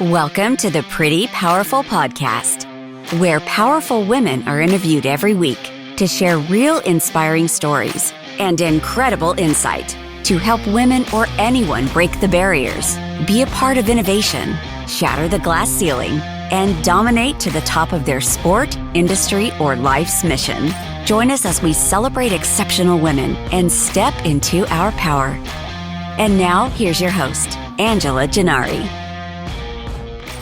Welcome to the Pretty Powerful Podcast, where powerful women are interviewed every week to share real inspiring stories and incredible insight to help women or anyone break the barriers, be a part of innovation, shatter the glass ceiling, and dominate to the top of their sport, industry, or life's mission. Join us as we celebrate exceptional women and step into our power. And now, here's your host, Angela Gennari.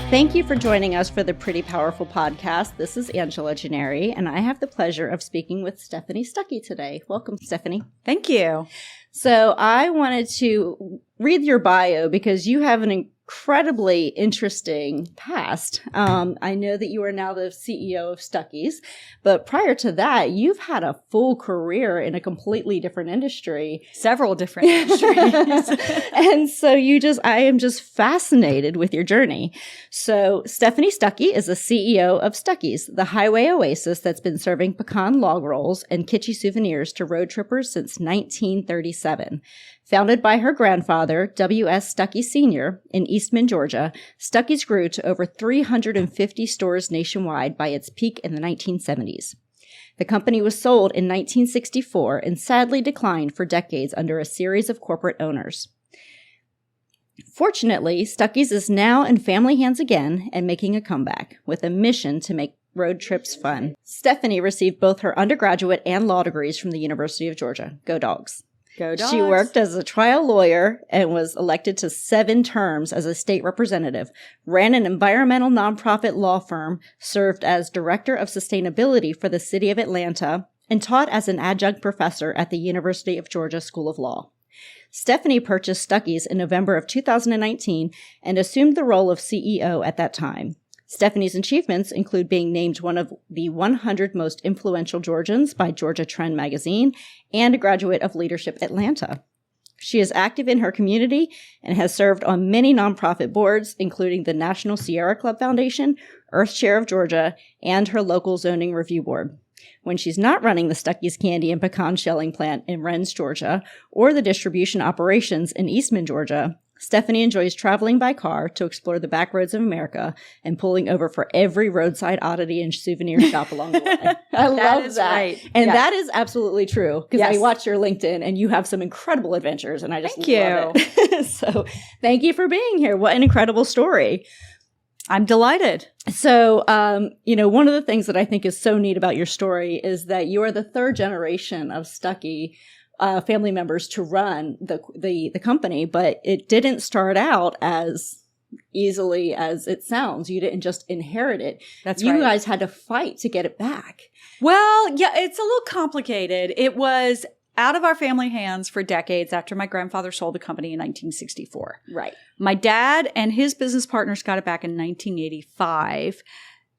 Thank you for joining us for the Pretty Powerful Podcast. This is Angela Gennari, and I have the pleasure of speaking with Stephanie Stuckey today. Welcome, Stephanie. Thank you. So I wanted to read your bio because you have an incredibly interesting past. I know that you are now the CEO of Stuckeys, but prior to that, you've had a full career in a completely different industry. Several different industries. And so I am just fascinated with your journey. So Stephanie Stuckey is the CEO of Stuckeys, the highway oasis that's been serving pecan log rolls and kitschy souvenirs to road trippers since 1937. Founded by her grandfather, W.S. Stuckey Sr. in Eastman, Georgia, Stuckeys grew to over 350 stores nationwide by its peak in the 1970s. The company was sold in 1964 and sadly declined for decades under a series of corporate owners. Fortunately, Stuckeys is now in family hands again and making a comeback with a mission to make road trips fun. Stephanie received both her undergraduate and law degrees from the University of Georgia. Go Dogs. Go Dogs. She worked as a trial lawyer and was elected to 7 terms as a state representative, ran an environmental nonprofit law firm, served as director of sustainability for the city of Atlanta, and taught as an adjunct professor at the University of Georgia School of Law. Stephanie purchased Stuckeys in November of 2019 and assumed the role of CEO at that time. Stephanie's achievements include being named one of the 100 most influential Georgians by Georgia Trend magazine and a graduate of Leadership Atlanta. She is active in her community and has served on many nonprofit boards, including the National Sierra Club Foundation, Earth Share of Georgia, and her local zoning review board. When she's not running the Stuckeys candy and pecan shelling plant in Rennes, Georgia, or the distribution operations in Eastman, Georgia, Stephanie enjoys traveling by car to explore the back roads of America and pulling over for every roadside oddity and souvenir shop along the way. I love that. Right. And that is absolutely true because I watch your LinkedIn and you have some incredible adventures and I just love it. So thank you for being here. What an incredible story. I'm delighted. So, one of the things that I think is so neat about your story is that you are the third generation of Stuckey family members to run the company, but it didn't start out as easily as it sounds. You didn't just inherit it. That's right. You guys had to fight to get it back. Well, yeah, it's a little complicated. It was out of our family hands for decades after my grandfather sold the company in 1964. Right. My dad and his business partners got it back in 1985.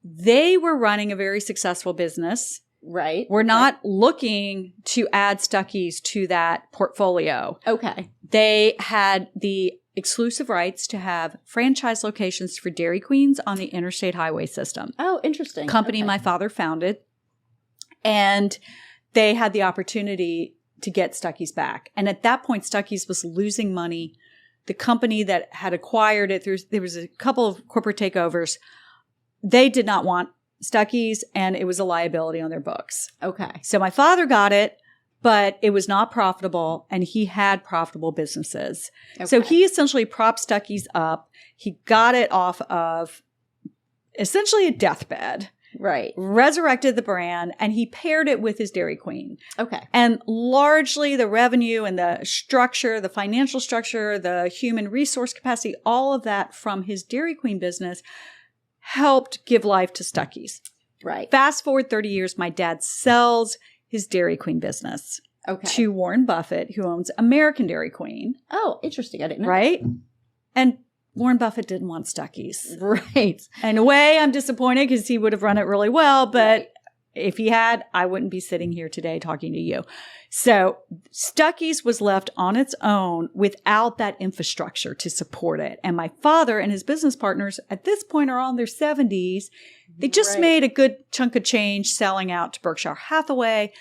They were running a very successful business. Right. We're not looking to add Stuckeys to that portfolio. Okay. They had the exclusive rights to have franchise locations for Dairy Queens on the interstate highway system. Oh, interesting. Company my father founded. And they had the opportunity to get Stuckeys back. And at that point, Stuckeys was losing money. The company that had acquired it, there was a couple of corporate takeovers. They did not want Stuckeys, and it was a liability on their books. Okay. So my father got it, but it was not profitable, and he had profitable businesses. Okay. So he essentially propped Stuckeys up. He got it off of essentially a deathbed. Right. Resurrected the brand, and he paired it with his Dairy Queen. Okay. And largely the revenue and the structure, the financial structure, the human resource capacity, all of that from his Dairy Queen business helped give life to Stuckeys. Right. Fast forward 30 years, my dad sells his Dairy Queen business to Warren Buffett, who owns American Dairy Queen. Oh, interesting. I didn't know. Right? And Warren Buffett didn't want Stuckeys. Right. In a way, I'm disappointed because he would have run it really well, but if he had, I wouldn't be sitting here today talking to you. So Stuckeys was left on its own without that infrastructure to support it. And my father and his business partners at this point are all in their 70s. They just made a good chunk of change selling out to Berkshire Hathaway.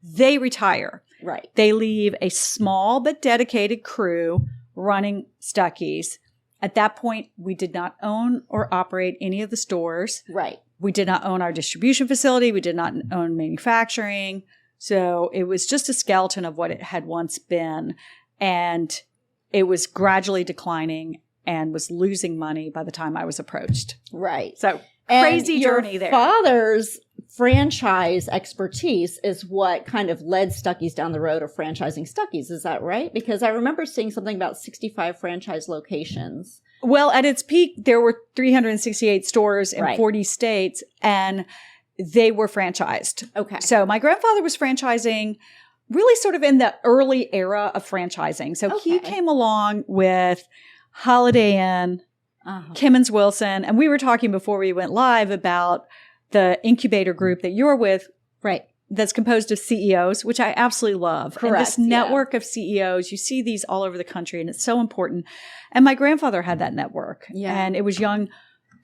They retire. Right. They leave a small but dedicated crew running Stuckeys. At that point, we did not own or operate any of the stores. Right. We did not own our distribution facility. We did not own manufacturing. So it was just a skeleton of what it had once been. And it was gradually declining and was losing money by the time I was approached. Right. So crazy journey there. Your father's franchise expertise is what kind of led Stuckey's down the road of franchising Stuckey's. Is that right? Because I remember seeing something about 65 franchise locations. Well, at its peak, there were 368 stores in 40 states, and they were franchised. Okay. So my grandfather was franchising really sort of in the early era of franchising. So he came along with Holiday Inn, Kimmons Wilson, and we were talking before we went live about the incubator group that you're with. Right. That's composed of CEOs, which I absolutely love. Correct. And this network of CEOs, you see these all over the country, and it's so important. And my grandfather had that network. Yeah. And it was Young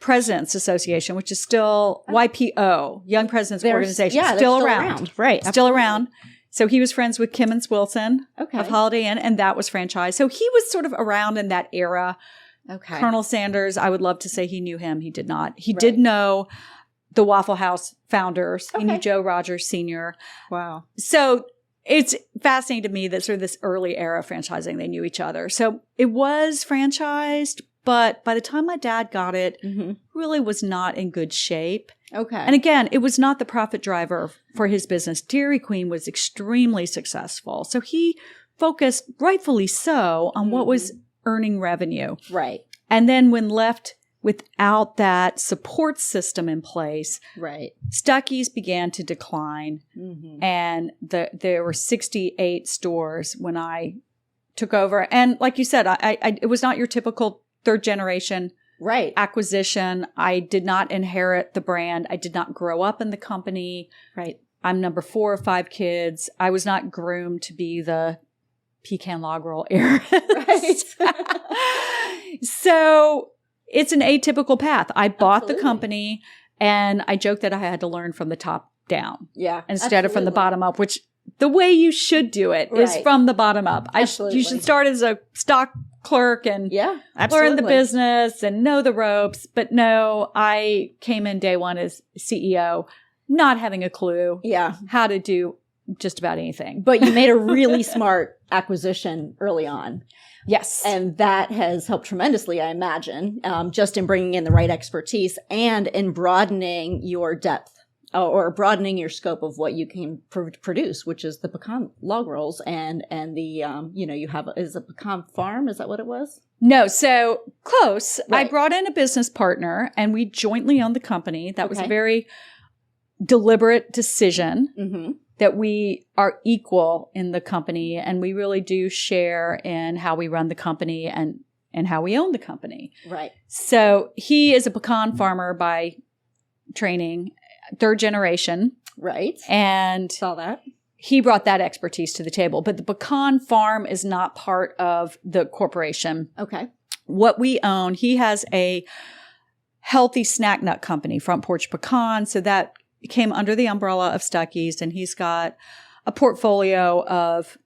Presidents Association, which is still YPO, Young Presidents Organization, still around. Right. Still around. So he was friends with Kimmons Wilson of Holiday Inn, and that was franchised. So he was sort of around in that era. Okay. Colonel Sanders, I would love to say he knew him. He did not. He did know the Waffle House founders. He knew Joe Rogers Sr. Wow. So it's fascinating to me that sort of this early era of franchising, they knew each other. So it was franchised, but by the time my dad got it, really was not in good shape. Okay. And again, it was not the profit driver for his business. Dairy Queen was extremely successful. So he focused, rightfully so, on what was earning revenue. Right. And then when left without that support system in place, Stuckey's began to decline. And there were 68 stores when I took over. And like you said, it was not your typical third generation acquisition. I did not inherit the brand. I did not grow up in the company. Right. I'm number 4 of 5 kids. I was not groomed to be the Pecan log roll heiress. So it's an atypical path. I bought the company, and I joked that I had to learn from the top down. Yeah. Instead of from the bottom up, which the way you should do it is from the bottom up. You should start as a stock clerk and learn the business and know the ropes. But no, I came in day one as CEO, not having a clue how to do just about anything. But you made a really smart acquisition early on. Yes. And that has helped tremendously, I imagine, just in bringing in the right expertise and in broadening your depth or broadening your scope of what you can produce, which is the pecan log rolls and the, you have, is a pecan farm? Is that what it was? No. So close. I brought in a business partner and we jointly owned the company. That was a very deliberate decision. That we are equal in the company and we really do share in how we run the company and how we own the company. Right. So he is a pecan farmer by training, 3rd generation. Right. And saw that. He brought that expertise to the table, but the pecan farm is not part of the corporation. Okay. What we own, he has a healthy snack nut company, Front Porch Pecan. So that came under the umbrella of Stuckey's, and he's got a portfolio of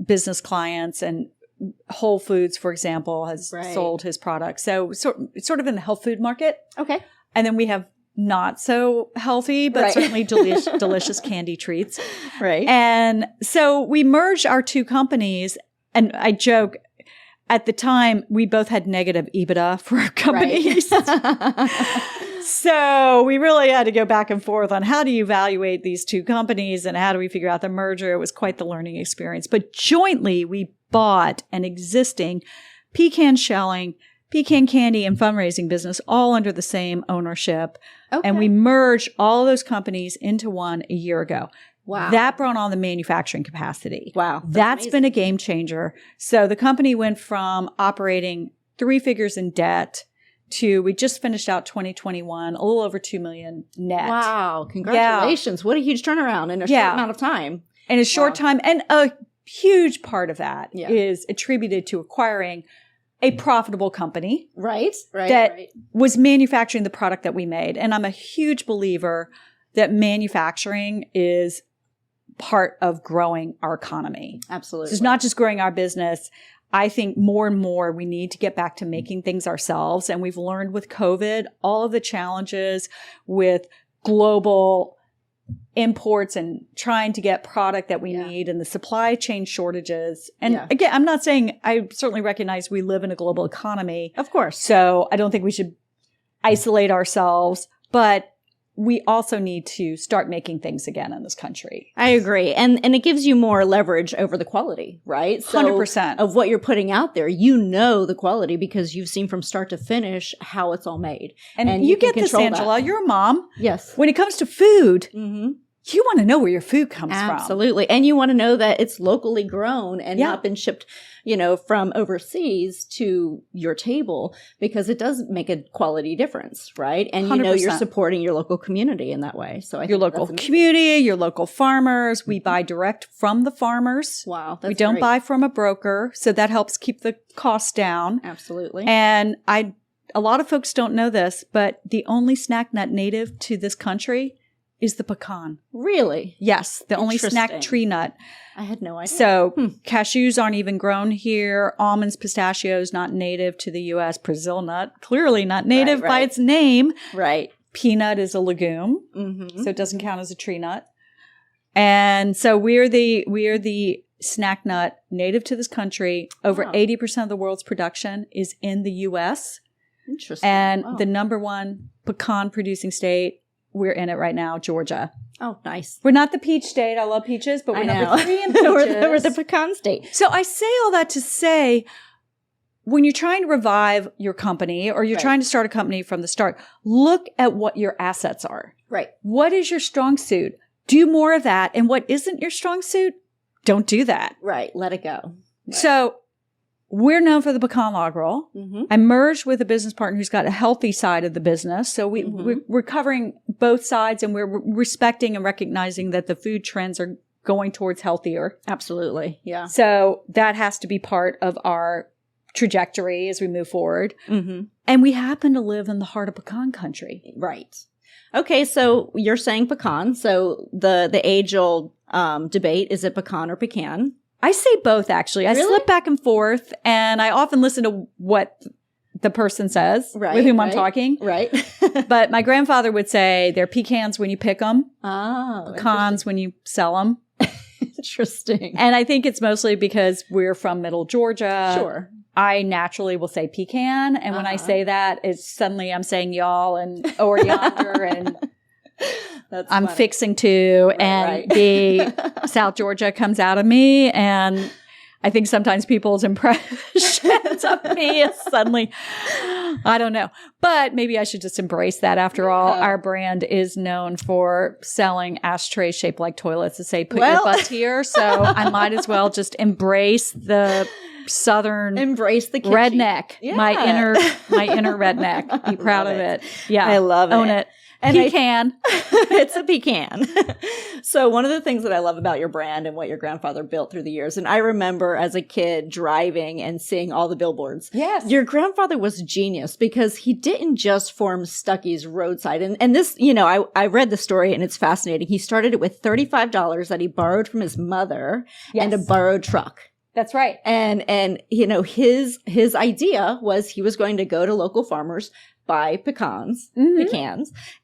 business clients, and Whole Foods, for example, has sold his products. So it's sort of in the health food market. Okay. And then we have not so healthy, but certainly delicious candy treats. Right. And so we merged our 2 companies, and I joke, at the time, we both had negative EBITDA for our companies. So we really had to go back and forth on how do you evaluate these 2 companies and how do we figure out the merger. It was quite the learning experience. But jointly, we bought an existing pecan shelling, pecan candy, and fundraising business all under the same ownership. Okay. And we merged all those companies into one a year ago. Wow. That brought on the manufacturing capacity. Wow. That's been a game changer. So the company went from operating 3 figures in debt to, we just finished out 2021, a little over $2 million net. Wow. Congratulations. Yeah. What a huge turnaround in a short amount of time. In a short time. And a huge part of that is attributed to acquiring a profitable company. Right. That was manufacturing the product that we made. And I'm a huge believer that manufacturing is part of growing our economy. Absolutely. So it's not just growing our business. I think more and more we need to get back to making things ourselves. And we've learned with COVID, all of the challenges with global imports and trying to get product that we need and the supply chain shortages. And again, I'm not saying, I certainly recognize we live in a global economy. Of course. So I don't think we should isolate ourselves, but we also need to start making things again in this country. I agree. And it gives you more leverage over the quality, right? So 100%. Of what you're putting out there, you know the quality because you've seen from start to finish how it's all made. And you get this, Angela. That. You're a mom. Yes. When it comes to food, you want to know where your food comes from. Absolutely. And you want to know that it's locally grown and not been shipped, from overseas to your table because it does make a quality difference, right? And 100%. You're supporting your local community in that way. So your local community, your local farmers. We buy direct from the farmers. Wow. We don't buy from a broker. So that helps keep the costs down. Absolutely. And a lot of folks don't know this, but the only snack nut native to this country is the pecan. Really? Yes. The only snack tree nut. I had no idea. So cashews aren't even grown here. Almonds, pistachios, not native to the U.S. Brazil nut, clearly not native by its name. Right. Peanut is a legume. So it doesn't count as a tree nut. And so we're the snack nut native to this country. Over 80% of the world's production is in the U.S. Interesting. And the number one pecan producing state, we're in it right now, Georgia. Oh, nice. We're not the peach state. I love peaches, but we're number 3 in peaches. we're the pecan state. So I say all that to say, when you're trying to revive your company or you're trying to start a company from the start, look at what your assets are. Right. What is your strong suit? Do more of that. And what isn't your strong suit? Don't do that. Right. Let it go. Right. So we're known for the pecan log roll. I merged with a business partner who's got a healthy side of the business. So we're covering both sides and we're respecting and recognizing that the food trends are going towards healthier. Absolutely. Yeah. So that has to be part of our trajectory as we move forward. And we happen to live in the heart of pecan country. Right. Okay. So you're saying pecan. So the age-old debate, is it pecan or pecan? I say both, actually. I slip back and forth, and I often listen to what the person says with whom I'm talking. Right. But my grandfather would say they're pecans when you pick them, pecans when you sell them. Interesting. And I think it's mostly because we're from middle Georgia. Sure. I naturally will say pecan, and when I say that, it's suddenly I'm saying y'all or yonder, and I'm funny. Fixing to, and the South Georgia comes out of me, and I think sometimes people's impressions of me is suddenly, I don't know. But maybe I should just embrace that. After all, our brand is known for selling ashtrays shaped like toilets to say, put your butt here. So I might as well just embrace the Southern embrace the kitschy. Redneck, my inner redneck. Be proud of it. Yeah. I love it. Own it. And pecan. It's a pecan. So one of the things that I love about your brand and what your grandfather built through the years, and I remember as a kid driving and seeing all the billboards. Yes. Your grandfather was genius because he didn't just form Stuckey's roadside. And this, I read the story and it's fascinating. He started it with $35 that he borrowed from his mother and a borrowed truck. That's right. And his idea was he was going to go to local farmers, buy pecans,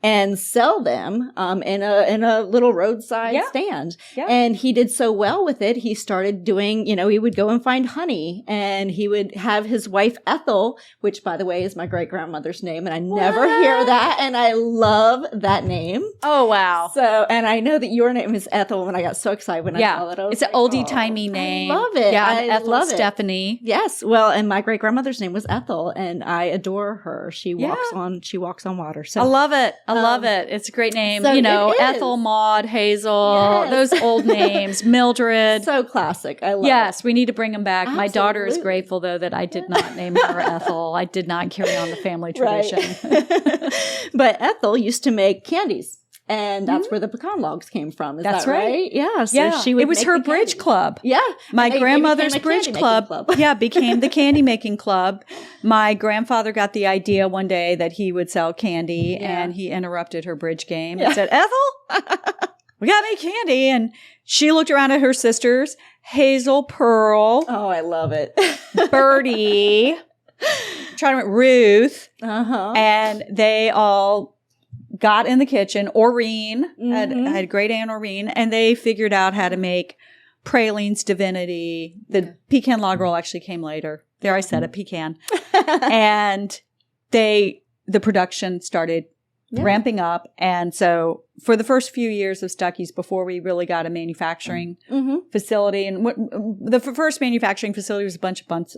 and sell them in a little roadside stand. Yeah. And he did so well with it. He started doing, he would go and find honey, and he would have his wife Ethel, which by the way is my great grandmother's name, and I never hear that, and I love that name. Oh wow! So, and I know that your name is Ethel, and I got so excited when I saw that. It's an oldie timey name. I love it. Yeah, I Ethel love Stephanie. Yes. Well, and my great grandmother's name was Ethel, and I adore her. She walks on water. So I love it. I love it. It's a great name. So Ethel, Maud, Hazel, those old names, Mildred. So classic. I love it. We need to bring them back. Absolutely. My daughter is grateful though that I did not name her Ethel. I did not carry on the family tradition. But Ethel used to make candies. And that's where the pecan logs came from. Is that right? Yeah. So she would it was her bridge club. Yeah. My grandmother's bridge club. Became the candy making club. My grandfather got the idea one day that he would sell candy and he interrupted her bridge game and said, Ethel, we got to make candy. And she looked around at her sisters, Hazel, Pearl. Oh, I love it. Birdie, trying to remember, Ruth. Uh-huh. And they all got in the kitchen. Oreen, I had a great aunt Oreen, and they figured out how to make pralines, divinity. The pecan log roll actually came later. There, I said it, pecan. And the production started ramping up. And so for the first few years of Stuckey's, before we really got a manufacturing facility, and the first manufacturing facility was a bunch of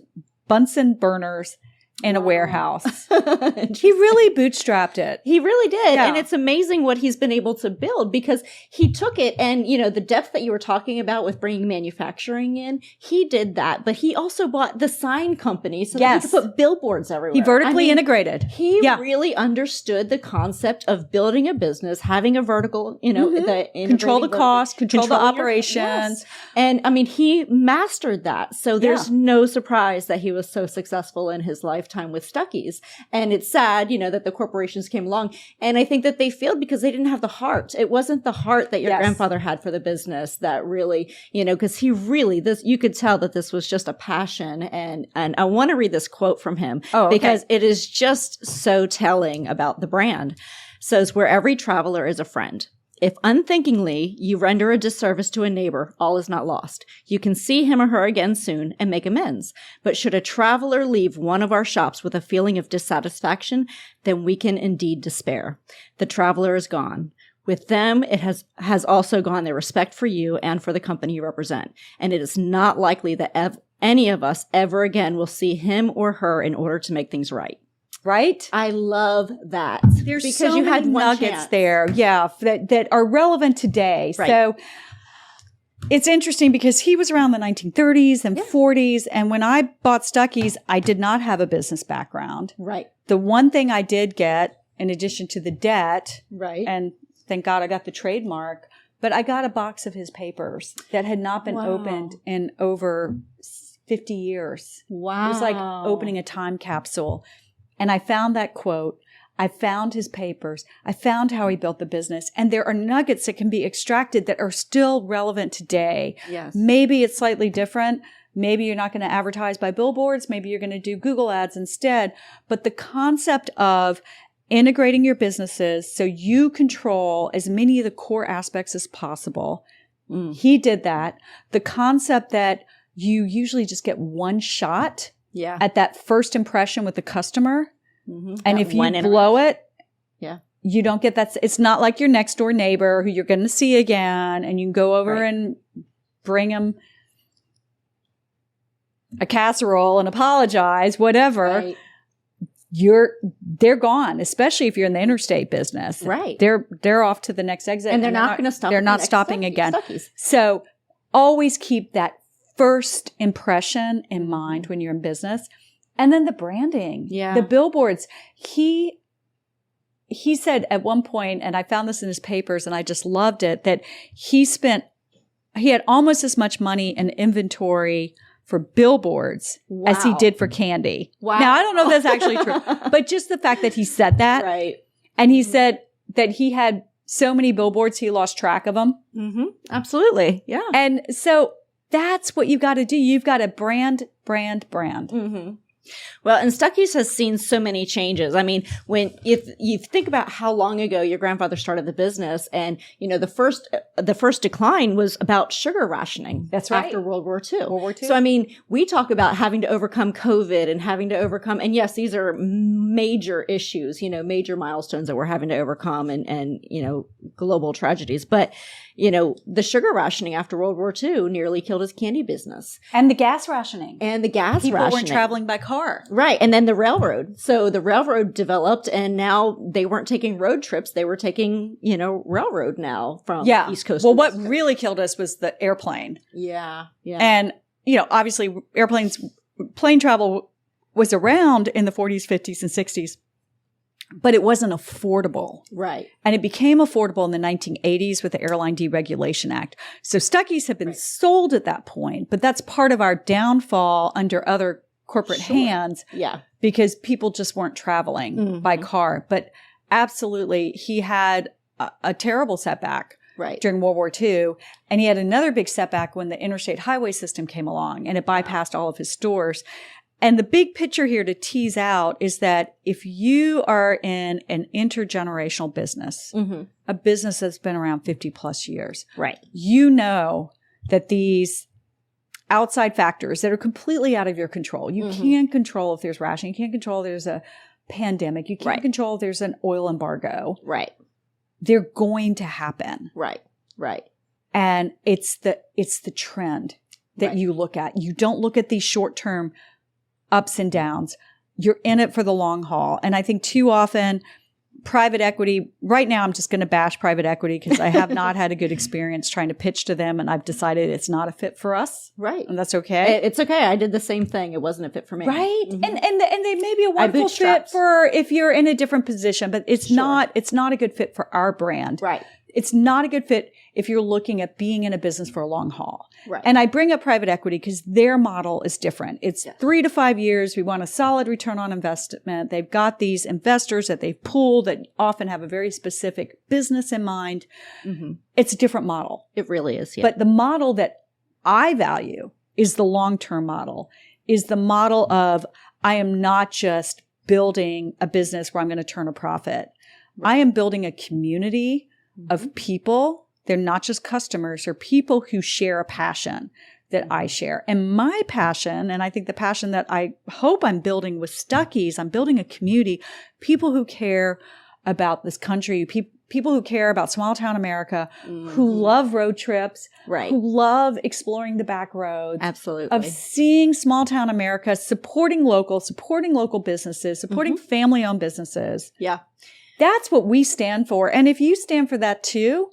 Bunsen burners in a warehouse. He really bootstrapped it. He really did. Yeah. And it's amazing what he's been able to build, because he took it and, the depth that you were talking about with bringing manufacturing in, he did that. But he also bought the sign company so that he could put billboards everywhere. He vertically integrated. He really understood the concept of building a business, having a vertical, Control the cost, control the operations. Yes. And he mastered that. So there's no surprise that he was so successful in his lifetime with Stuckey's. And it's sad, that the corporations came along. And I think that they failed because they didn't have the heart. It wasn't the heart that your grandfather had for the business that really, because he really, you could tell that this was just a passion. And I want to read this quote from him because it is just so telling about the brand. It says, "Where every traveler is a friend. If unthinkingly you render a disservice to a neighbor, all is not lost. You can see him or her again soon and make amends. But should a traveler leave one of our shops with a feeling of dissatisfaction, then we can indeed despair. The traveler is gone. With them, it has also gone their respect for you and for the company you represent. And it is not likely that any of us ever again will see him or her in order to make things right." Right? I love that. There's because so many nuggets there, that are relevant today. Right. So it's interesting because he was around the 1930s and 40s. And when I bought Stuckey's, I did not have a business background. Right. The one thing I did get, in addition to the debt, and thank God I got the trademark, but I got a box of his papers that had not been opened in over 50 years. Wow. It was like opening a time capsule. And I found that quote. I found his papers. I found how he built the business. And there are nuggets that can be extracted that are still relevant today. Yes. Maybe it's slightly different. Maybe you're not going to advertise by billboards. Maybe you're going to do Google ads instead. But the concept of integrating your businesses so you control as many of the core aspects as possible. He did that. The concept that you usually just get one shot at that first impression with the customer. And if you blow it, you don't get that. It's not like your next door neighbor who you're going to see again and you can go over and bring them a casserole and apologize, whatever. Right. They're gone, especially if you're in the interstate business. Right. They're off to the next exit. And they're not going to stop. They're not stopping again. So always keep that first impression in mind when you're in business. And then the branding, the billboards. He said at one point, and I found this in his papers and I just loved it, that he had almost as much money in inventory for billboards as he did for candy. Wow. Now, I don't know if that's actually true, but just the fact that he said that. Right. And he said that he had so many billboards, he lost track of them. Absolutely. Yeah. And so that's what you've got to do. You've got to brand. Well, and Stuckey's has seen so many changes. I mean, if you think about how long ago your grandfather started the business, and the first decline was about sugar rationing. That's right. After World War II. So I mean, we talk about having to overcome COVID and having to overcome, and yes, these are major issues, major milestones that we're having to overcome, and global tragedies. But the sugar rationing after World War II nearly killed his candy business, and the gas rationing, People weren't traveling by car. Right. And then the railroad. So the railroad developed, and now they weren't taking road trips. They were taking, railroad now from East Coast. Well, what really killed us was the airplane. Yeah. And, obviously plane travel was around in the 40s, 50s, and 60s, but it wasn't affordable. Right. And it became affordable in the 1980s with the Airline Deregulation Act. So Stuckey's have been sold at that point, but that's part of our downfall under other corporate hands. Yeah. Because people just weren't traveling by car. But absolutely, he had a terrible setback during World War II. And he had another big setback when the interstate highway system came along and it bypassed all of his stores. And the big picture here to tease out is that if you are in an intergenerational business, a business that's been around 50 plus years, you know that these outside factors that are completely out of your control, you can't control if there's rationing, you can't control if there's a pandemic, you can't control if there's an oil embargo. They're going to happen. And it's the trend that you look at. You don't look at these short-term ups and downs. You're in it for the long haul. And I think too often private equity, right now I'm just going to bash private equity because I have not had a good experience trying to pitch to them and I've decided it's not a fit for us. And that's okay. It's okay. I did the same thing. It wasn't a fit for me. And they may be a wonderful fit for if you're in a different position, but it's not a good fit for our brand. It's not a good fit if you're looking at being in a business for a long haul. And I bring up private equity because their model is different. It's 3 to 5 years. We want a solid return on investment. They've got these investors that they've pooled that often have a very specific business in mind. It's a different model. It really is. But the model that I value is the long-term model, is the model of I am not just building a business where I'm going to turn a profit. I am building a community of people. They're not just customers, they're people who share a passion that I share. And my passion, and I think the passion that I hope I'm building with Stuckeys, I'm building a community, people who care about this country, people who care about small town America, who love road trips, who love exploring the back roads. Of seeing small town America, supporting local businesses, supporting family-owned businesses. That's what we stand for. And if you stand for that too,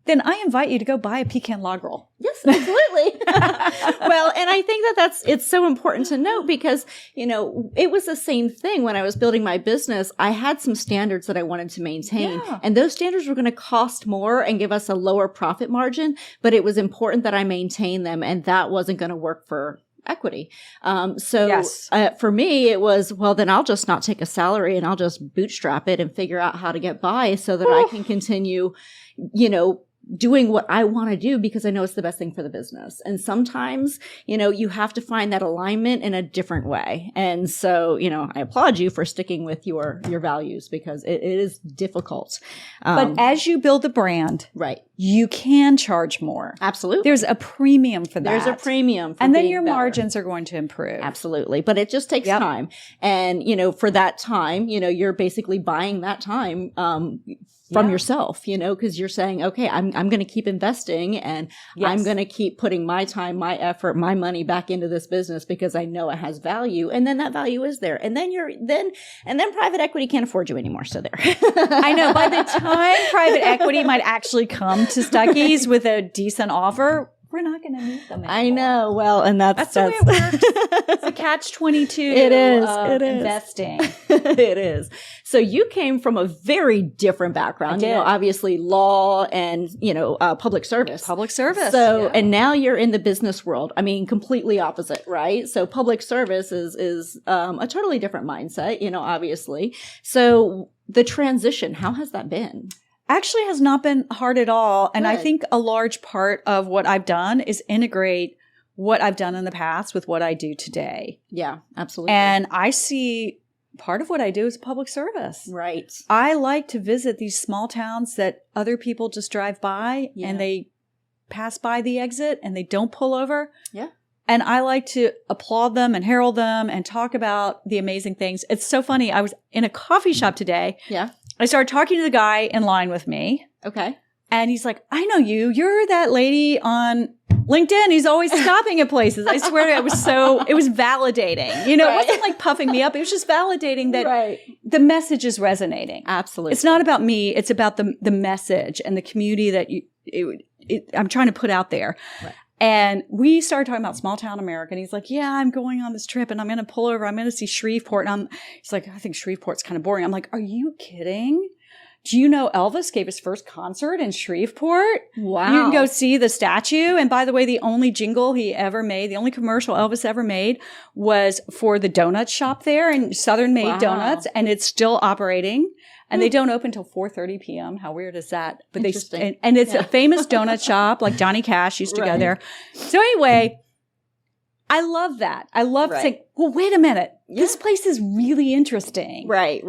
then I invite you to go buy a pecan log roll. Yes, absolutely. Well, and I think it's so important to note because, it was the same thing when I was building my business. I had some standards that I wanted to maintain and those standards were going to cost more and give us a lower profit margin, but it was important that I maintain them and that wasn't going to work for equity. For me, it was, well, then I'll just not take a salary and I'll just bootstrap it and figure out how to get by so that I can continue, doing what I want to do because I know it's the best thing for the business. And sometimes, you have to find that alignment in a different way. And so, I applaud you for sticking with your values because it is difficult. But as you build the brand, you can charge more. Absolutely. There's a premium for that. There's a premium for and then your better. margins are going to improve. Absolutely. But it just takes time. And, for that time, you're basically buying that time, from yourself, because you're saying, okay, I'm going to keep investing and I'm going to keep putting my time, my effort, my money back into this business because I know it has value. And then that value is there. And then then private equity can't afford you anymore. So there. I know by the time private equity might actually come to Stuckeys with a decent offer, we're not going to need them anymore. I know. Well, and that's the way it works. It's a catch-22. It is. Investing. It is. So you came from a very different background. Obviously law and, public service. Public service. So, and now you're in the business world. I mean, completely opposite, right? So public service is a totally different mindset, obviously. So the transition, how has that been? Actually has not been hard at all. And I think a large part of what I've done is integrate what I've done in the past with what I do today. Yeah, absolutely. And I see part of what I do is public service. Right. I like to visit these small towns that other people just drive by and they pass by the exit and they don't pull over. Yeah. And I like to applaud them and herald them and talk about the amazing things. It's so funny. I was in a coffee shop today. Yeah. I started talking to the guy in line with me. Okay. And he's like, I know you. You're that lady on LinkedIn. He's always stopping at places. I swear to God, it was validating. It wasn't like puffing me up. It was just validating that the message is resonating. Absolutely. It's not about me. It's about the message and the community that I'm trying to put out there. Right. And we started talking about small town America. And he's like, yeah, I'm going on this trip and I'm going to pull over. I'm going to see Shreveport. And he's like, I think Shreveport's kind of boring. I'm like, are you kidding? Do you know Elvis gave his first concert in Shreveport? Wow. You can go see the statue. And by the way, the only jingle he ever made, the only commercial Elvis ever made was for the donut shop there and Southern Made Donuts. And it's still operating. And they don't open till 4:30 p.m. How weird is that? But and it's a famous donut shop, like Johnny Cash used to go there. So anyway, I love that. I love saying, well, wait a minute. This place is really interesting. Right.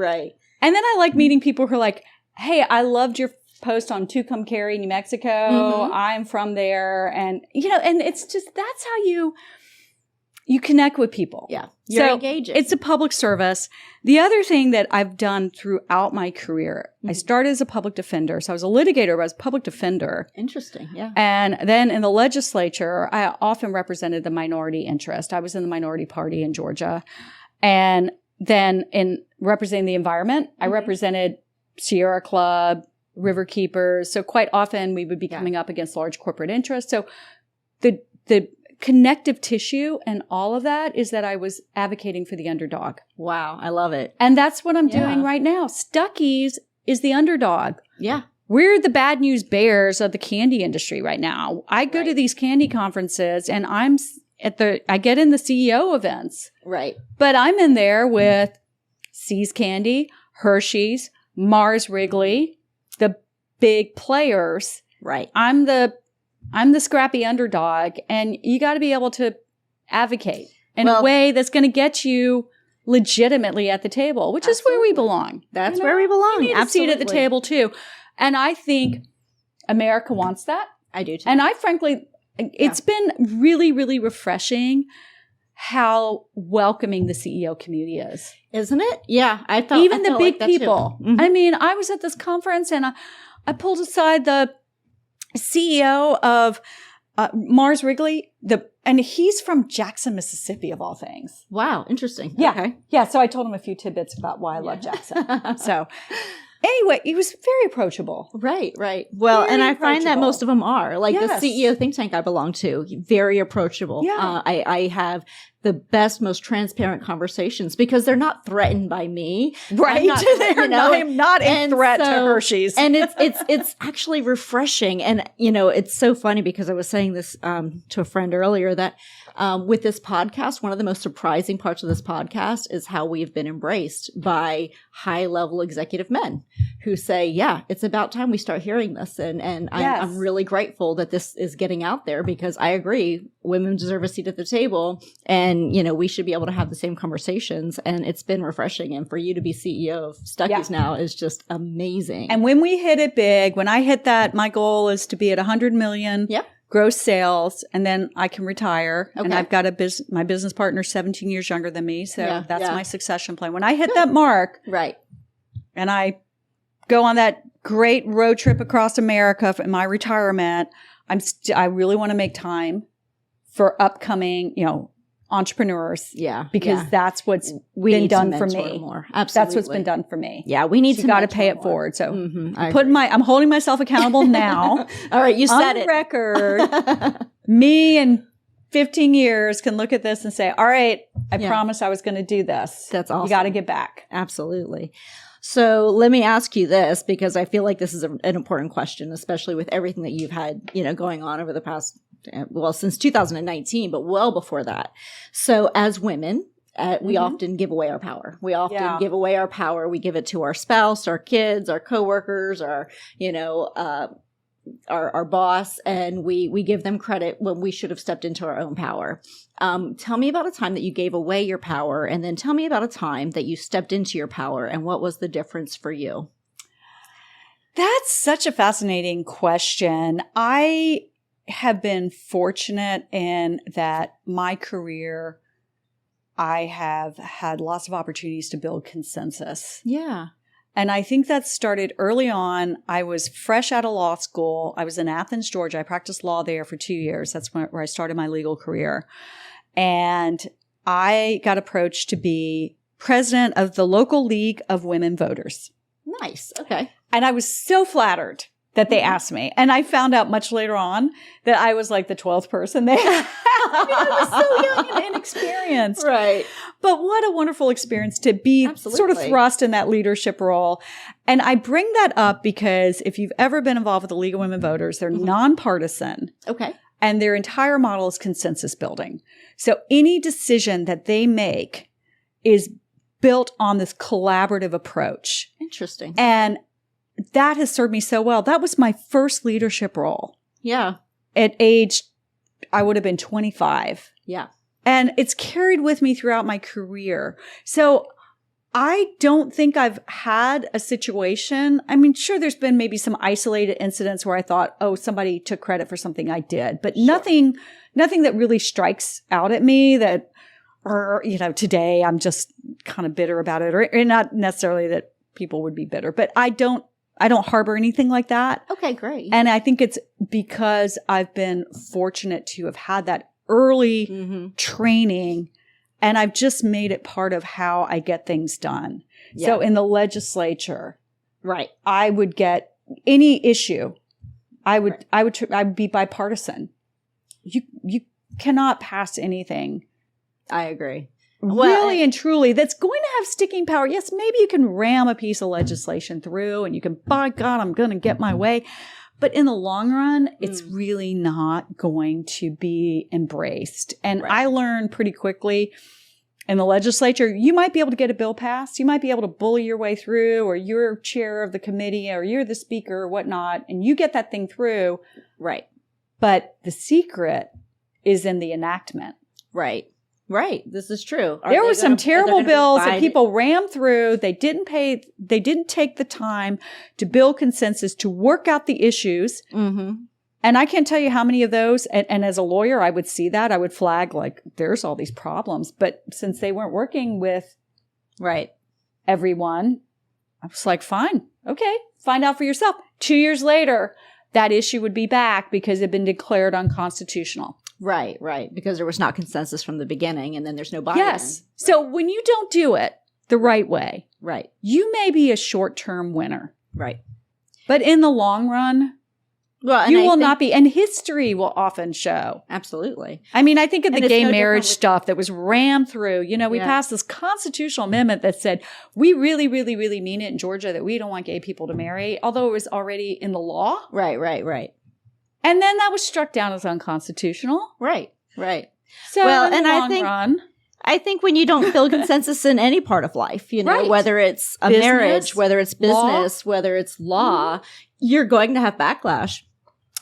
And then I like meeting people who are like, hey, I loved your post on Tucumcari, New Mexico. I'm from there. And, and it's just, that's how you connect with people. Yeah. You're engaging. It's a public service. The other thing that I've done throughout my career, I started as a public defender. So I was a litigator, but I was a public defender. Interesting. Yeah. And then in the legislature, I often represented the minority interest. I was in the minority party in Georgia. And then in representing the environment, I represented Sierra Club, River Keepers. So quite often we would be coming up against large corporate interests. So the connective tissue and all of that is that I was advocating for the underdog. Wow. I love it. And that's what I'm doing right now. Stuckeys is the underdog. Yeah. We're the bad news bears of the candy industry right now. I go to these candy conferences and I get in the CEO events. Right. But I'm in there with See's Candy, Hershey's, Mars Wrigley, the big players. Right. I'm the scrappy underdog, and you got to be able to advocate in a way that's going to get you legitimately at the table, which is where we belong. That's where we belong. We need a seat at the table too. And I think America wants that. I do too. And I frankly, it's been really, really refreshing how welcoming the CEO community is. Isn't it? Yeah. Even the big people. I mean, I was at this conference and I pulled aside the CEO of Mars Wrigley, and he's from Jackson, Mississippi, of all things. Wow. Interesting. Yeah. Okay. Yeah. So I told him a few tidbits about why I love Jackson. So anyway, he was very approachable. Right. Well, very and I find that most of them are. Like the CEO think tank I belong to, very approachable. Yeah. I have the best, most transparent conversations because they're not threatened by me. Right. I'm not a threat to Hershey's. And it's actually refreshing. And, it's so funny because I was saying this to a friend earlier that with this podcast, one of the most surprising parts of this podcast is how we've been embraced by high-level executive men who say, yeah, it's about time we start hearing this. And I'm really grateful that this is getting out there because I agree, women deserve a seat at the table. And, we should be able to have the same conversations. And it's been refreshing. And for you to be CEO of Stuckeys now is just amazing. And when we hit it big, when I hit that, my goal is to be at 100 million gross sales. And then I can retire. Okay. And I've got my business partner 17 years younger than me. So that's my succession plan. When I hit that mark. Right. And I go on that great road trip across America in my retirement, I really want to make time for upcoming, entrepreneurs. Yeah. Because that's what's been done for me. More. Absolutely. That's what's been done for me. Yeah. We need to. You got to pay it forward. So I'm holding myself accountable now. All right. You said it. On record. Me in 15 years can look at this and say, all right, I promised I was going to do this. That's awesome. You got to get back. Absolutely. So let me ask you this, because I feel like this is an important question, especially with everything that you've had, going on over the past, since 2019, but well before that. So as women, we often give away our power. We often give away our power. We give it to our spouse, our kids, our coworkers, our boss, and we give them credit when we should have stepped into our own power. Tell me about a time that you gave away your power, and then tell me about a time that you stepped into your power, and what was the difference for you? That's such a fascinating question. I have been fortunate in that my career, I have had lots of opportunities to build consensus. Yeah. And I think that started early on. I was fresh out of law school. I was in Athens, Georgia. I practiced law there for 2 years. That's where I started my legal career. And I got approached to be president of the local League of Women Voters. Nice. Okay. And I was so flattered that they asked me. And I found out much later on that I was like the 12th person they asked. I mean, I was so young and inexperienced. Right. But what a wonderful experience to be sort of thrust in that leadership role. And I bring that up because if you've ever been involved with the League of Women Voters, they're nonpartisan. Okay. And their entire model is consensus building. So any decision that they make is built on this collaborative approach. Interesting. And that has served me so well. That was my first leadership role. Yeah. At age, I would have been 25. Yeah. And it's carried with me throughout my career. So I don't think I've had a situation. I mean, sure, there's been maybe some isolated incidents where I thought, oh, somebody took credit for something I did, but nothing that really strikes out at me that, or, today I'm just kind of bitter about it, or not necessarily that people would be bitter, but I don't harbor anything like that. Okay, great. And I think it's because I've been fortunate to have had that early training, and I've just made it part of how I get things done. Yeah. So in the legislature, right, I would get any issue. I would be bipartisan. You cannot pass anything. I agree. Really and truly, that's going to have sticking power. Yes, maybe you can ram a piece of legislation through and you can, by God, I'm going to get my way. But in the long run, it's really not going to be embraced. And I learned pretty quickly in the legislature, you might be able to get a bill passed. You might be able to bully your way through, or you're chair of the committee, or you're the speaker or whatnot, and you get that thing through. Right. But the secret is in the enactment. Right. Right. This is true. There were some terrible bills that people rammed through. They didn't take the time to build consensus, to work out the issues. Mm-hmm. And I can't tell you how many of those, and as a lawyer, I would see that. I would flag, like, there's all these problems. But since they weren't working with everyone, I was like, fine. Okay. Find out for yourself. 2 years later, that issue would be back because it had been declared unconstitutional. Right. Because there was not consensus from the beginning, and then there's no buy-in. Yes. So when you don't do it the right way, you may be a short-term winner. Right. But in the long run, you will not be. And history will often show. Absolutely. I mean, I think of the gay marriage stuff that was rammed through. We passed this constitutional amendment that said, we really, really, really mean it in Georgia that we don't want gay people to marry, although it was already in the law. Right. And then that was struck down as unconstitutional. Right. So in the long run, I think when you don't build consensus in any part of life, whether it's a marriage, whether it's business, whether it's law, you're going to have backlash.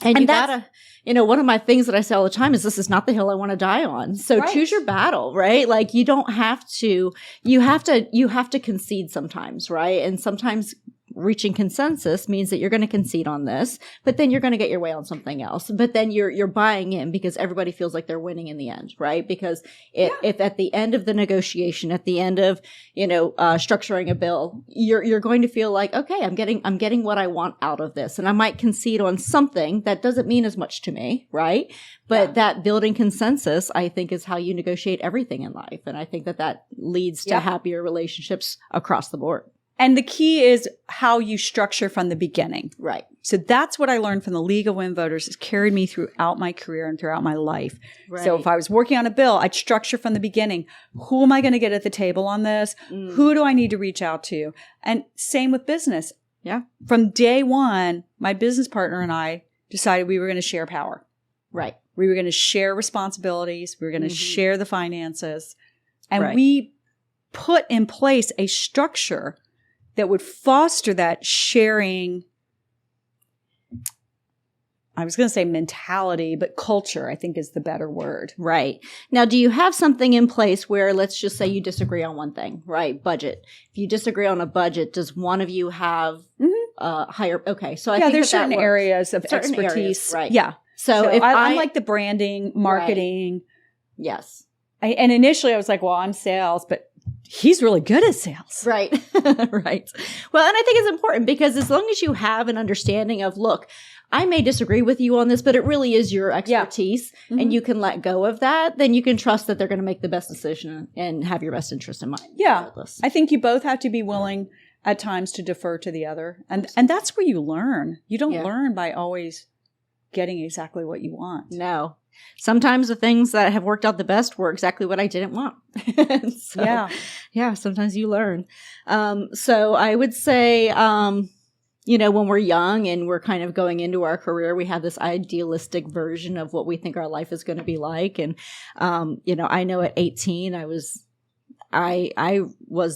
And you gotta, one of my things that I say all the time is, this is not the hill I want to die on. So choose your battle, right? Like, you don't have to, you have to concede sometimes, right? And sometimes reaching consensus means that you're going to concede on this, but then you're going to get your way on something else. But then you're buying in because everybody feels like they're winning in the end, right? Because if at the end of the negotiation, at the end of, structuring a bill, you're going to feel like, okay, I'm getting what I want out of this. And I might concede on something that doesn't mean as much to me, right? But that building consensus, I think, is how you negotiate everything in life. And I think that leads to happier relationships across the board. And the key is how you structure from the beginning. Right. So that's what I learned from the League of Women Voters. It's carried me throughout my career and throughout my life. Right. So if I was working on a bill, I'd structure from the beginning. Who am I going to get at the table on this? Who do I need to reach out to? And same with business. Yeah. From day one, my business partner and I decided we were going to share power. Right. We were going to share responsibilities. We were going to share the finances. And we put in place a structure that would foster that sharing, I was going to say mentality, but culture, I think, is the better word. Right. Now, do you have something in place where, let's just say you disagree on one thing, right? Budget. If you disagree on a budget, does one of you have higher? Okay. So I think there's certain areas of expertise. Right. Yeah. So if I'm like the branding, marketing. Right. Yes. And initially I was like, well, I'm sales, but he's really good at sales. Right. Right. Well, and I think it's important because as long as you have an understanding of, look, I may disagree with you on this, but it really is your expertise and you can let go of that, then you can trust that they're going to make the best decision and have your best interest in mind. Yeah. I think you both have to be willing at times to defer to the other. And that's where you learn. You don't learn by always getting exactly what you want. No. Sometimes the things that have worked out the best were exactly what I didn't want. So, yeah, sometimes you learn. So I would say, when we're young and we're kind of going into our career, we have this idealistic version of what we think our life is going to be like. And, I know at 18, I was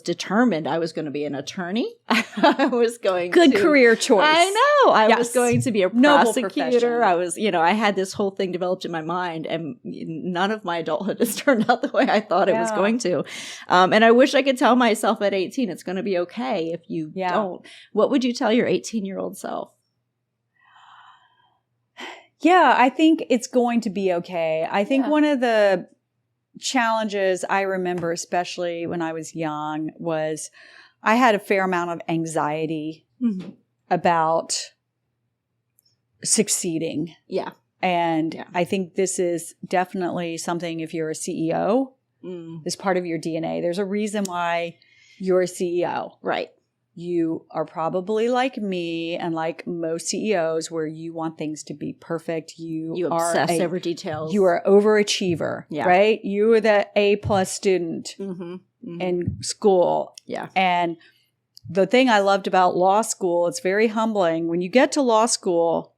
determined I was going to be an attorney. I was going Good career choice. I know. I was going to be a Noble prosecutor. profession. I was, I had this whole thing developed in my mind, and none of my adulthood has turned out the way I thought it was going to. And I wish I could tell myself at 18, it's going to be okay if you don't. What would you tell your 18-year-old self? Yeah, I think it's going to be okay. I think one of the challenges I remember, especially when I was young, was I had a fair amount of anxiety about succeeding. Yeah. And I think this is definitely something, if you're a CEO, is part of your DNA. There's a reason why you're a CEO. Right. You are probably like me and like most CEOs where you want things to be perfect. You obsess over details. You are an overachiever, right? You are the A+ student in school. Yeah. And the thing I loved about law school, it's very humbling. When you get to law school,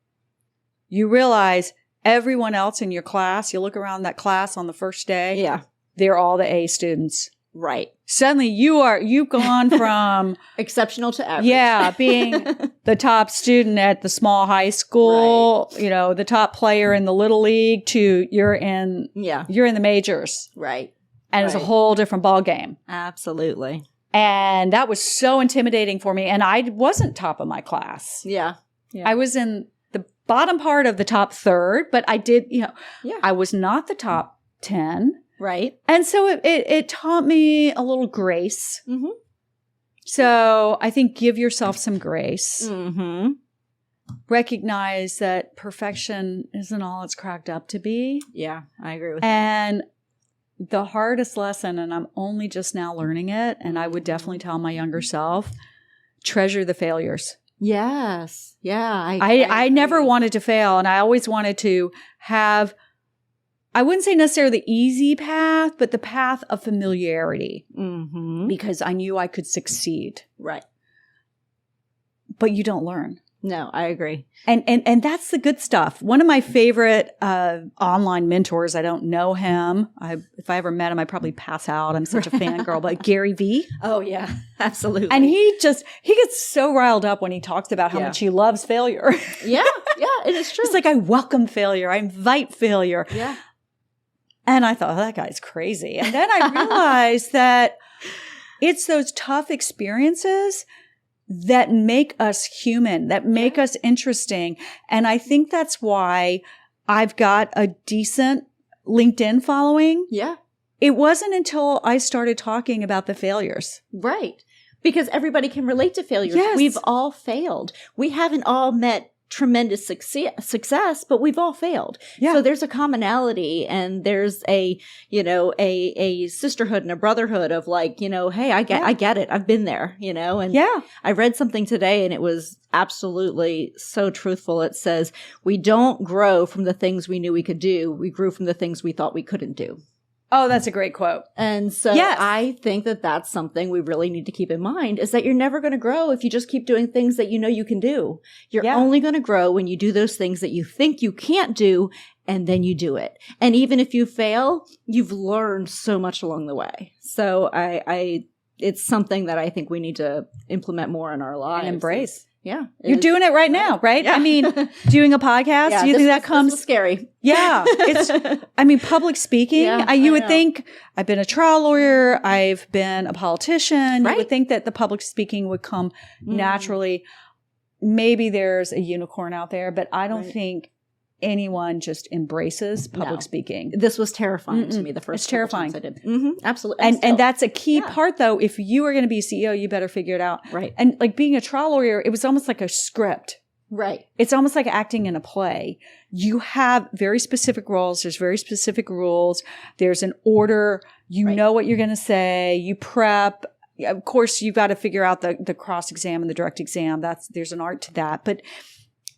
you realize everyone else in your class, you look around that class on the first day. Yeah. They're all the A students. Right. Suddenly you've gone from exceptional to average. Yeah, being the top student at the small high school, the top player in the little league to you're in the majors. Right. And it's a whole different ball game. Absolutely. And that was so intimidating for me. And I wasn't top of my class. Yeah. I was in the bottom part of the top third, but I did, I was not the top 10. Right. And so it taught me a little grace. Mm-hmm. So I think give yourself some grace. Mm-hmm. Recognize that perfection isn't all it's cracked up to be. Yeah, I agree with that. And the hardest lesson, and I'm only just now learning it, and I would definitely tell my younger self, treasure the failures. Yes. Yeah. I never wanted to fail, and I always wanted to have, I wouldn't say necessarily the easy path, but the path of familiarity because I knew I could succeed. Right. But you don't learn. No, I agree. And that's the good stuff. One of my favorite online mentors, I don't know him. If I ever met him, I'd probably pass out. I'm such a fangirl, but Gary Vee. Oh, yeah, absolutely. And he gets so riled up when he talks about how much he loves failure. Yeah, it is true. It's like, I welcome failure. I invite failure. Yeah. And I thought, oh, that guy's crazy. And then I realized that it's those tough experiences that make us human, that make us interesting. And I think that's why I've got a decent LinkedIn following. Yeah. It wasn't until I started talking about the failures. Right. Because everybody can relate to failures. Yes. We've all failed. We haven't all met tremendous success, but we've all failed. Yeah. So there's a commonality, and there's a sisterhood and a brotherhood of like, hey, I get it. I've been there, and I read something today and it was absolutely so truthful. It says, we don't grow from the things we knew we could do. We grew from the things we thought we couldn't do. Oh, that's a great quote. And so I think that that's something we really need to keep in mind, is that you're never going to grow if you just keep doing things that you know you can do. You're only going to grow when you do those things that you think you can't do, and then you do it. And even if you fail, you've learned so much along the way. So it's something that I think we need to implement more in our lives. And embrace. Yeah. You're doing it right now, right? Yeah. I mean, doing a podcast, do you think that comes? This was scary. Yeah. Public speaking, you would think, I've been a trial lawyer, I've been a politician. Right. You would think that the public speaking would come naturally. Maybe there's a unicorn out there, but I don't think anyone just embraces public speaking. This was terrifying to me the first It's terrifying. times I did. Absolutely. And that's a key part, though. If you are going to be a CEO, you better figure it out. Right. And like being a trial lawyer, it was almost like a script. Right. It's almost like acting in a play. You have very specific roles. There's very specific rules. There's an order. You know what you're going to say. You prep. of course, you've got to figure out the cross exam and the direct exam. There's an art to that, but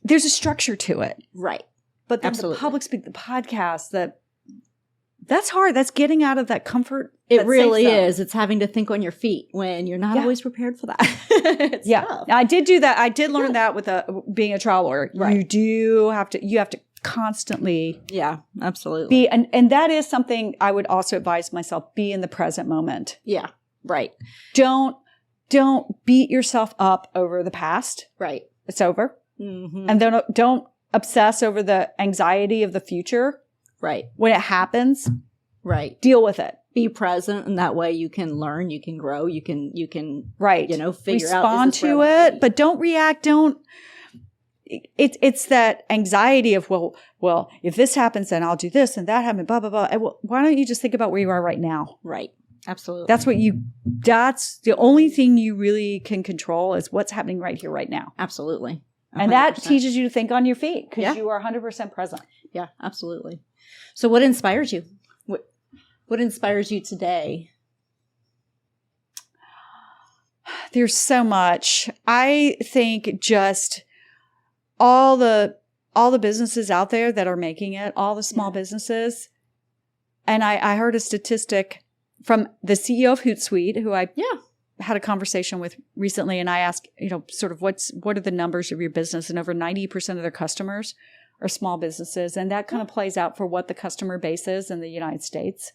there's a structure to it. Right. But then the public speak, the podcast, that's hard. That's getting out of that comfort. It really is. It's having to think on your feet when you're not always prepared for that. It's tough. I did do that. I did learn that with being a trial lawyer. Right. You have to constantly. Yeah, absolutely. Be, and that is something I would also advise myself, be in the present moment. Yeah. Right. Don't beat yourself up over the past. Right. It's over. Mm-hmm. And don't obsess over the anxiety of the future. Right. When it happens. Right. Deal with it. Be present, and that way you can learn, you can grow, you can right. figure respond out to it, but don't react. It's that anxiety of, well, if this happens, then I'll do this and that happens, blah, blah, blah. Well, why don't you just think about where you are right now? Right. Absolutely. That's the only thing you really can control is what's happening right here, right now. Absolutely. 100%. And that teaches you to think on your feet because you are 100% present. Yeah, absolutely. So what inspires you? What inspires you today? There's so much. I think just all the businesses out there that are making it, all the small businesses. And I heard a statistic from the CEO of Hootsuite, who I had a conversation with recently, and I asked, sort of what are the numbers of your business? And over 90% of their customers are small businesses. And that kind of plays out for what the customer base is in the United States.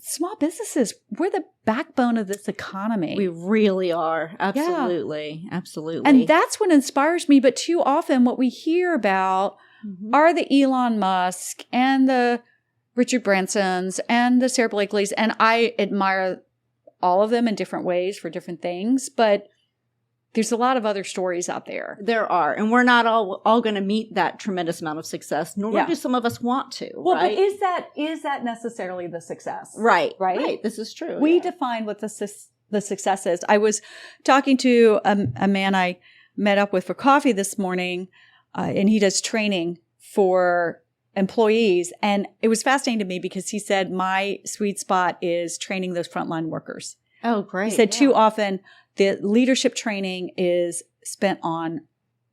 Small businesses, we're the backbone of this economy. We really are. Absolutely. Yeah. Absolutely. And that's what inspires me. But too often what we hear about are the Elon Musk and the Richard Bransons and the Sarah Blakeleys. And I admire all of them in different ways for different things. But there's a lot of other stories out there. There are. And we're not all going to meet that tremendous amount of success, nor do some of us want to. Well, right? But is that necessarily the success? Right. Right. This is true. We define what the success is. I was talking to a man I met up with for coffee this morning, and he does training for employees. And it was fascinating to me because he said, my sweet spot is training those frontline workers. Oh, great. He said too often the leadership training is spent on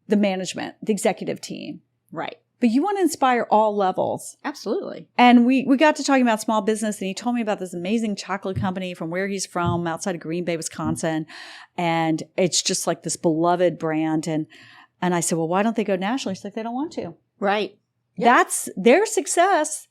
the management, the executive team. Right. But you want to inspire all levels. Absolutely. And we got to talking about small business, and he told me about this amazing chocolate company from where he's from, outside of Green Bay, Wisconsin. And it's just like this beloved brand. And I said, well, why don't they go national? He's like, they don't want to. Right. That's their success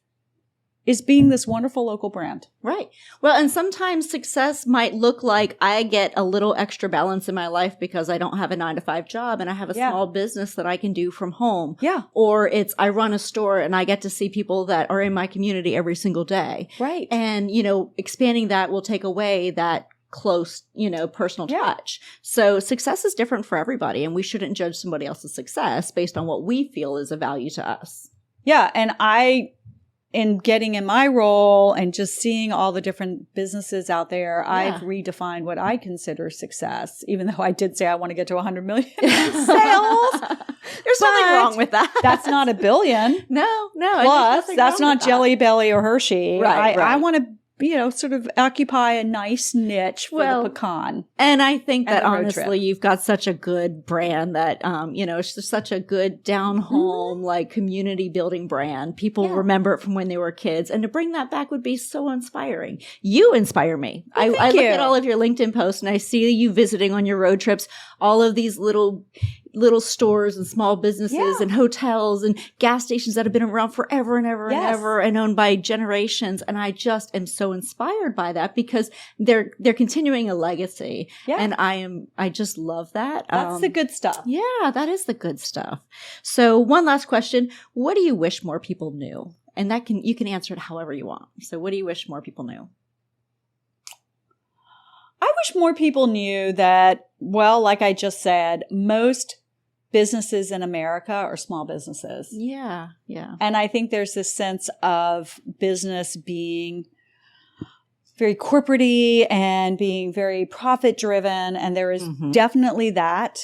is being this wonderful local brand. Right. Well, and sometimes success might look like I get a little extra balance in my life because I don't have a 9-to-5 job and I have a small business that I can do from home. Yeah. Or it's I run a store and I get to see people that are in my community every single day. Right. And, expanding that will take away that close, personal touch. So success is different for everybody, and we shouldn't judge somebody else's success based on what we feel is a value to us. Yeah. And in getting in my role and just seeing all the different businesses out there, I've redefined what I consider success, even though I did say I want to get to 100 million in sales. There's nothing wrong with that. That's not $1 billion. No. Plus, that's not Jelly Belly or Hershey. Right. I want to sort of occupy a nice niche for the pecan. And I think that honestly, you've got such a good brand that, it's just such a good down home, like community building brand. People remember it from when they were kids. And to bring that back would be so inspiring. You inspire me. I look at all of your LinkedIn posts and I see you visiting on your road trips, all of these little stores and small businesses and hotels and gas stations that have been around forever and ever and ever and owned by generations. And I just am so inspired by that because they're continuing a legacy. Yeah. And I just love that. That's the good stuff. Yeah, that is the good stuff. So one last question. What do you wish more people knew? And you can answer it however you want. So what do you wish more people knew? I wish more people knew that, well, like I just said, most businesses in America are small businesses. Yeah, yeah. And I think there's this sense of business being very corporate-y and being very profit-driven, and there is definitely that.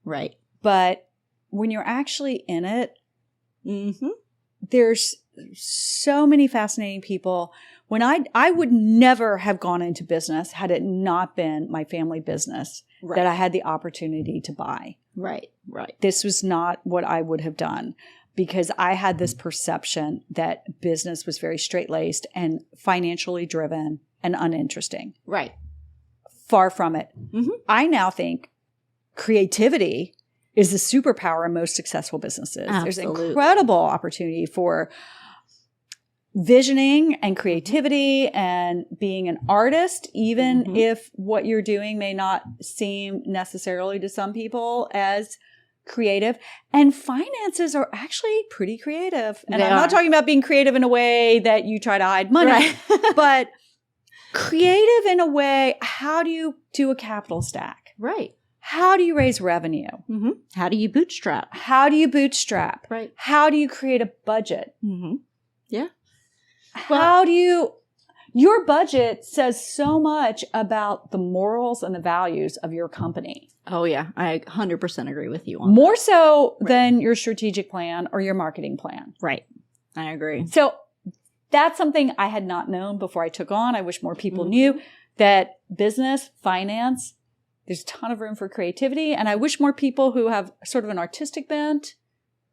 Right. But when you're actually in it, there's so many fascinating people. When I would never have gone into business had it not been my family business that I had the opportunity to buy. Right. This was not what I would have done because I had this perception that business was very straight-laced and financially driven and uninteresting. Right. Far from it. Mm-hmm. I now think creativity is the superpower in most successful businesses. Absolutely. There's incredible opportunity for visioning and creativity and being an artist, even if what you're doing may not seem necessarily to some people as creative. And finances are actually pretty creative. And I'm not talking about being creative in a way that you try to hide money, but creative in a way, how do you do a capital stack? Right. How do you raise revenue? Mm-hmm. How do you bootstrap? Right. How do you create a budget? Mm-hmm. Yeah. How do your budget says so much about the morals and the values of your company. Oh yeah. I 100% agree with you on More so than your strategic plan or your marketing plan. Right. I agree. So that's something I had not known before I took on. I wish more people knew that business, finance, there's a ton of room for creativity. And I wish more people who have sort of an artistic bent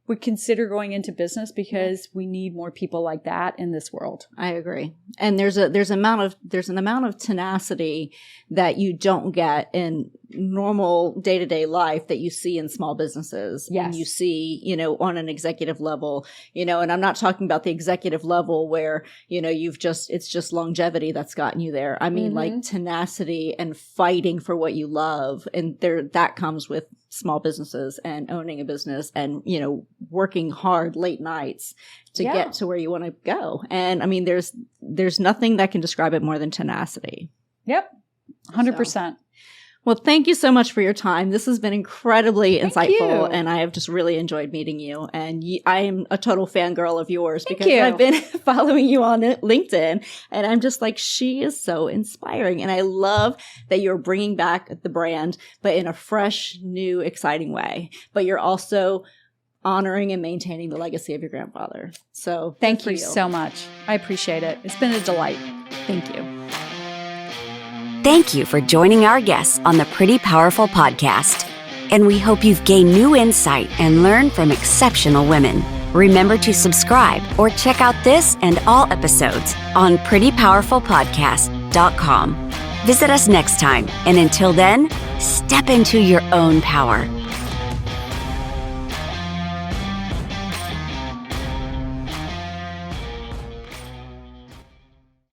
would consider going into business because we need more people like that in this world. I agree. And there's an amount of tenacity that you don't get in normal day-to-day life that you see in small businesses. Yes. And you see, on an executive level, and I'm not talking about the executive level where, it's just longevity that's gotten you there. I mean, like tenacity and fighting for what you love. And that comes with small businesses and owning a business and, working hard late nights to get to where you want to go. And I mean, there's nothing that can describe it more than tenacity. Yep. 100%. Well, thank you so much for your time. This has been incredibly insightful, and I have just really enjoyed meeting you. And I am a total fangirl of yours because I've been following you on LinkedIn, and I'm just like, she is so inspiring. And I love that you're bringing back the brand, but in a fresh, new, exciting way. But you're also honoring and maintaining the legacy of your grandfather. So thank you so much. I appreciate it. It's been a delight. Thank you. Thank you for joining our guests on the Pretty Powerful podcast. And we hope you've gained new insight and learned from exceptional women. Remember to subscribe or check out this and all episodes on prettypowerfulpodcast.com. Visit us next time. And until then, step into your own power.